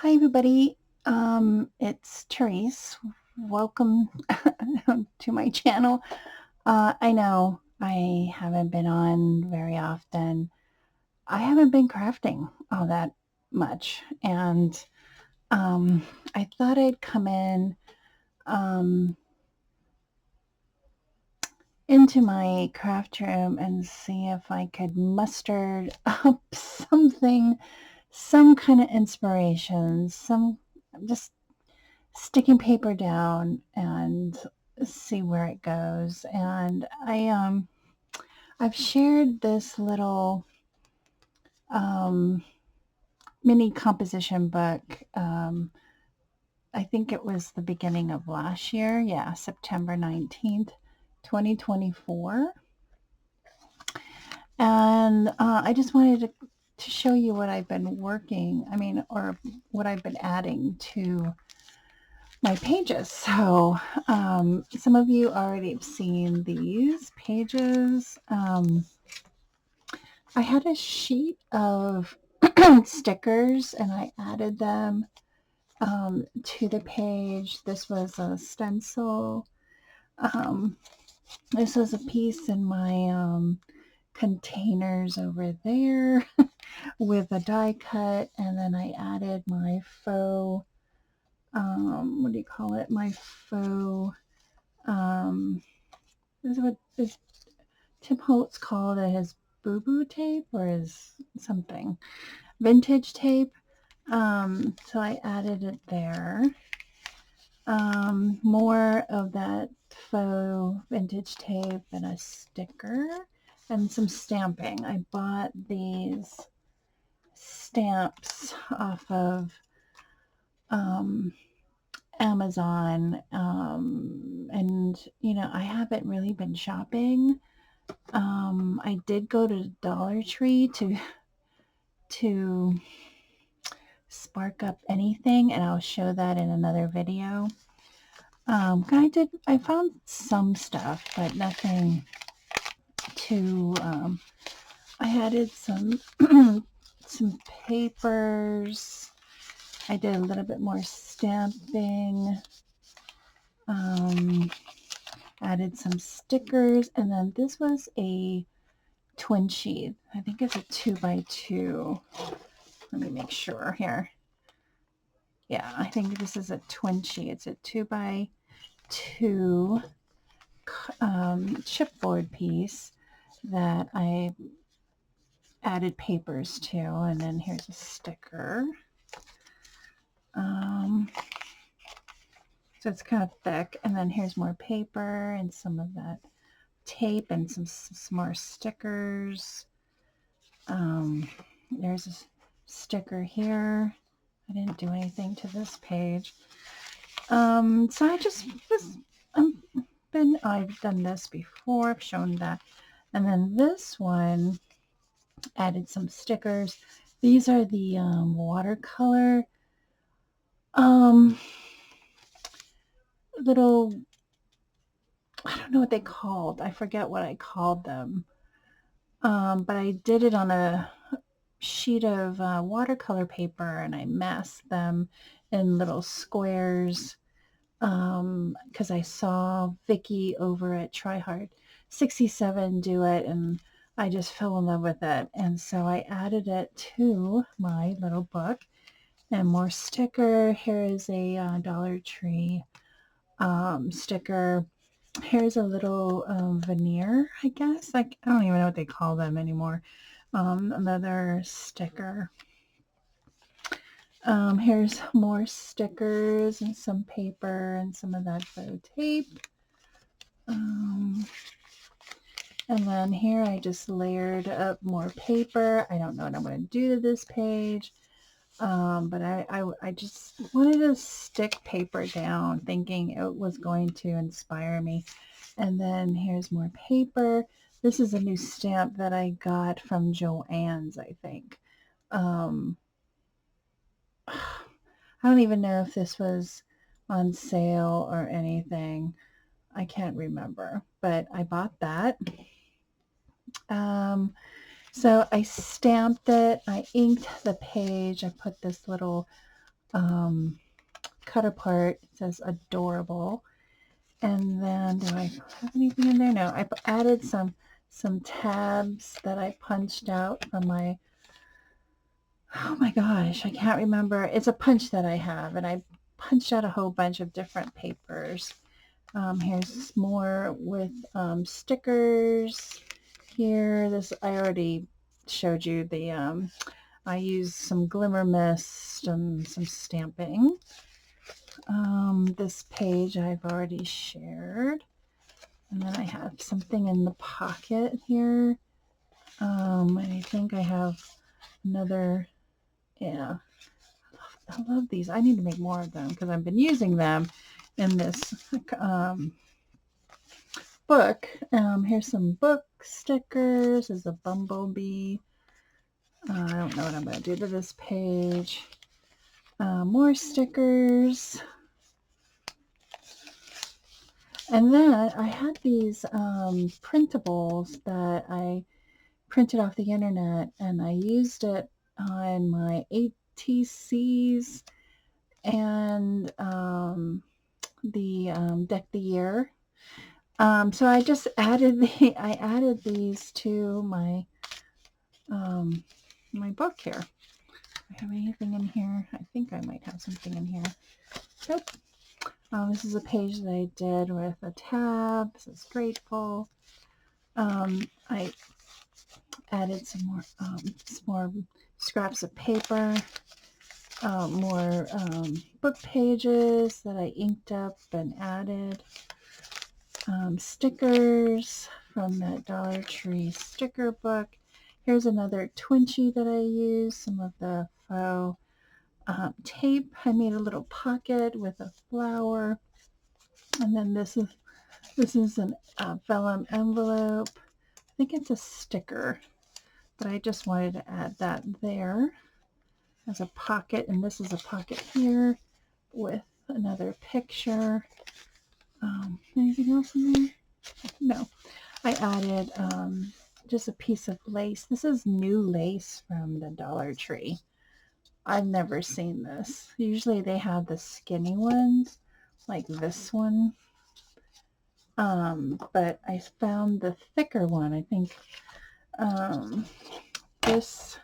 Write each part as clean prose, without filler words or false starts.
Hi, everybody. It's Tereese. Welcome to my channel. I know I haven't been on very often. I haven't been crafting all that much, and I thought I'd come in um, into my craft room and see if I could muster up something, some kind of inspiration, some just sticking paper down and see where it goes. And I've shared this little um mini composition book. I think it was the beginning of last year. Yeah, September 19th, 2024. And I just wanted to show you what I've been working, or what I've been adding to my pages. So some of you already have seen these pages. I had a sheet of stickers and I added them to the page. This was a stencil. Um, this was a piece in my containers over there with a die cut, and then I added my faux, what do you call it? My faux, this is what this Tim Holtz called it, his boo boo tape or his something vintage tape. So I added it there. More of that faux vintage tape and a sticker and some stamping. I bought these stamps off of um, Amazon, and I haven't really been shopping. I did go to Dollar Tree to spark up anything, and I'll show that in another video. I found some stuff, but nothing too. I added some some papers. I did a little bit more stamping. Um, Added some stickers, and then this was a twin sheet. I think it's a 2x2. Let me make sure here. Yeah, I think this is a twin sheet. It's a 2x2 chipboard piece that I added papers to, and then here's a sticker. So it's kind of thick, and then here's more paper and some of that tape and some more stickers. There's a sticker here. I didn't do anything to this page. So I just was, I've done this before, I've shown that. And then this one, added some stickers. These are the watercolor little, I don't know what they called. I forget what I called them. But I did it on a sheet of watercolor paper, and I masked them in little squares because I saw Vicky over at Try Hard 67 do it, and I just fell in love with it. And so I added it to my little book. And more sticker. Here is a Dollar Tree sticker. Here's a little veneer, I guess. I don't even know what they call them anymore. Another sticker. Here's more stickers and some paper and some of that faux tape. And then here I just layered up more paper. I don't know what I'm going to do to this page. But I just wanted to stick paper down, thinking it was going to inspire me. And then here's more paper. This is a new stamp that I got from Joann's, I think. I don't even know if this was on sale or anything. I can't remember, but I bought that. So I stamped it, I inked the page, I put this little cut apart. It says adorable. And then do I have anything in there? No, I added some tabs that I punched out from my, oh my gosh, I can't remember. It's a punch that I have, and I punched out a whole bunch of different papers. Here's more with stickers. Here, this I already showed you the. I used some glimmer mist and some stamping. This page I've already shared, and then I have something in the pocket here. And I think I have another. Yeah, I love these. I need to make more of them because I've been using them in this book. Here's some book stickers. There's a bumblebee. I don't know what I'm going to do to this page. More stickers. And then I had these printables that I printed off the internet, and I used it on my ATCs and the Deck the Year. So I just added I added these to my my book here. Do I have anything in here? I think I might have something in here. Nope. This is a page that I did with a tab. This is grateful. I added some more scraps of paper, more book pages that I inked up and added. Stickers from that Dollar Tree sticker book. Here's another Twinchy that I used, some of the faux tape. I made a little pocket with a flower. And then this is an vellum envelope. I think it's a sticker, but I just wanted to add that there as a pocket. And this is a pocket here with another picture. Anything else in there? No. I added just a piece of lace. This is new lace from the Dollar Tree. I've never seen this. Usually they have the skinny ones, like this one. But I found the thicker one. I think this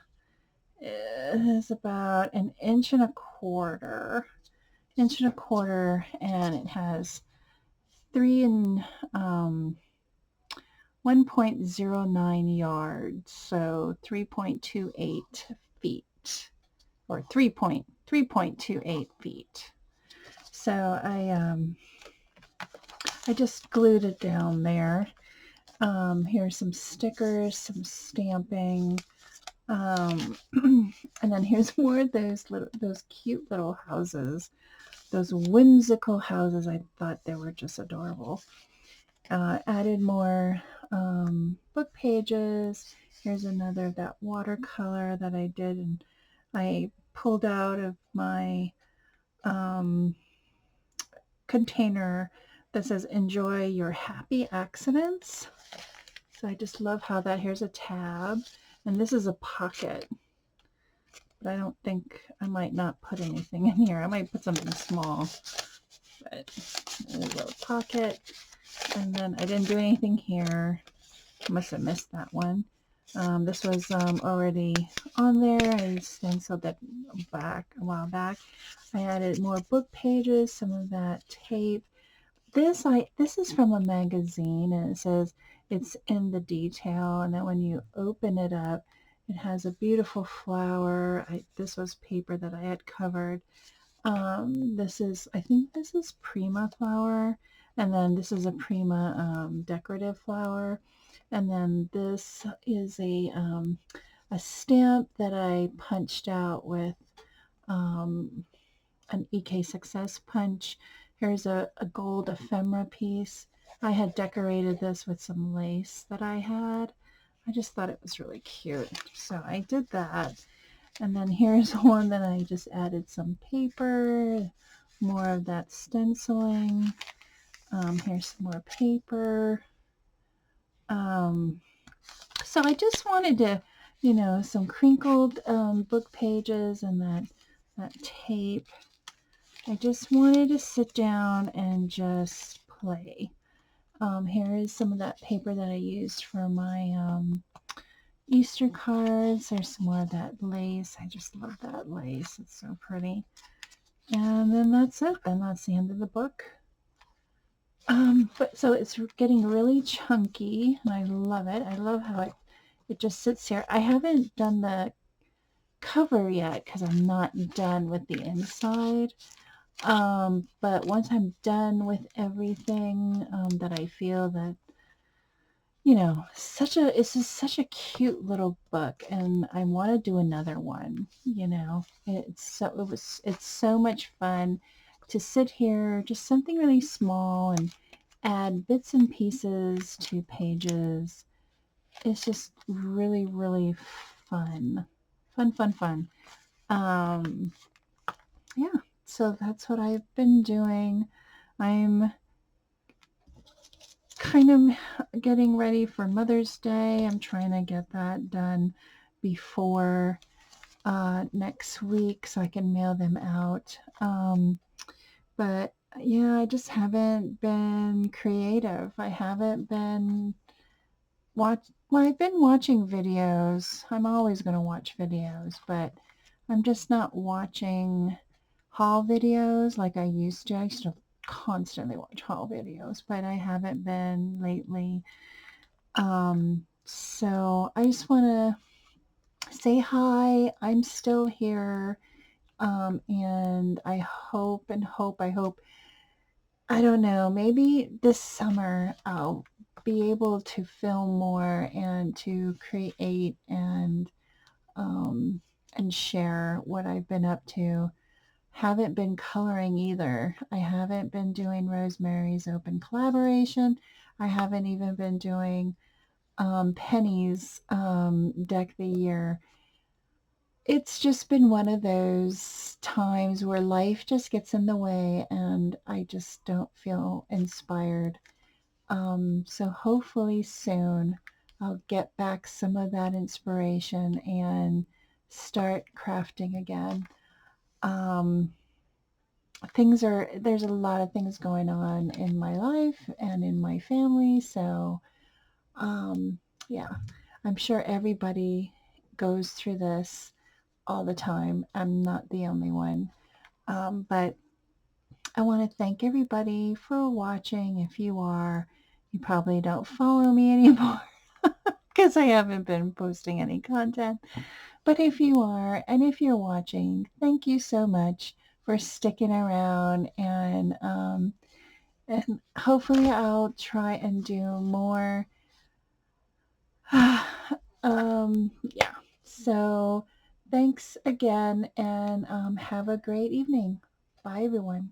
is about an inch and a quarter, and it has 1.09 yards, so 3.28 feet, or 3.28 feet. So I just glued it down there. Here's some stickers, some stamping, and then here's more of those cute little houses, those whimsical houses. I thought they were just adorable. Added more book pages. Here's another of that watercolor that I did, and I pulled out of my container that says enjoy your happy accidents. So I just love how that, here's a tab, and this is a pocket, but I don't think, I might not put anything in here. I might put something small, but there's a little pocket. And then I didn't do anything here. I must have missed that one. This was already on there. I stenciled it back a while back. I added more book pages, some of that tape. This is from a magazine, and it says it's in the detail, and then when you open it up, it has a beautiful flower. This was paper that I had covered. I think this is Prima flower, and then this is a Prima decorative flower, and then this is a stamp that I punched out with an EK Success punch. Here's a gold ephemera piece. I had decorated this with some lace that I had. I just thought it was really cute, so I did that. And then here's one that I just added some paper, more of that stenciling. Here's some more paper. So I just wanted to, some crinkled book pages and that that tape. I just wanted to sit down and just play. Here is some of that paper that I used for my Easter cards. There's some more of that lace. I just love that lace. It's so pretty. And then that's it. Then that's the end of the book. But so it's getting really chunky, and I love it. I love how it just sits here. I haven't done the cover yet because I'm not done with the inside. But once I'm done with everything, that I feel that, it's just such a cute little book, and I want to do another one. It's so much fun to sit here, just something really small, and add bits and pieces to pages. It's just really, really fun. Fun, fun, fun. Um, yeah, so that's what I've been doing. I'm kind of getting ready for Mother's Day. I'm trying to get that done before next week so I can mail them out. But yeah, I just haven't been creative. I haven't been well, I've been watching videos. I'm always going to watch videos, but I'm just not watching haul videos like I used to. I used to constantly watch haul videos, but I haven't been lately. So I just want to say hi. I'm still here. And I hope and hope, I don't know, maybe this summer I'll be able to film more and to create um, and share what I've been up to. Haven't been coloring either. I haven't been doing Rosemary's Open Collaboration. I haven't even been doing Penny's Deck the Year. It's just been one of those times where life just gets in the way and I just don't feel inspired. So hopefully soon I'll get back some of that inspiration and start crafting again. Um, there's a lot of things going on in my life and in my family. So, um, yeah, I'm sure everybody goes through this all the time. I'm not the only one. But I want to thank everybody for watching. If you are, you probably don't follow me anymore because I haven't been posting any content. But if you are, and if you're watching, thank you so much for sticking around. And hopefully I'll try and do more. Yeah. So thanks again, and have a great evening. Bye, everyone.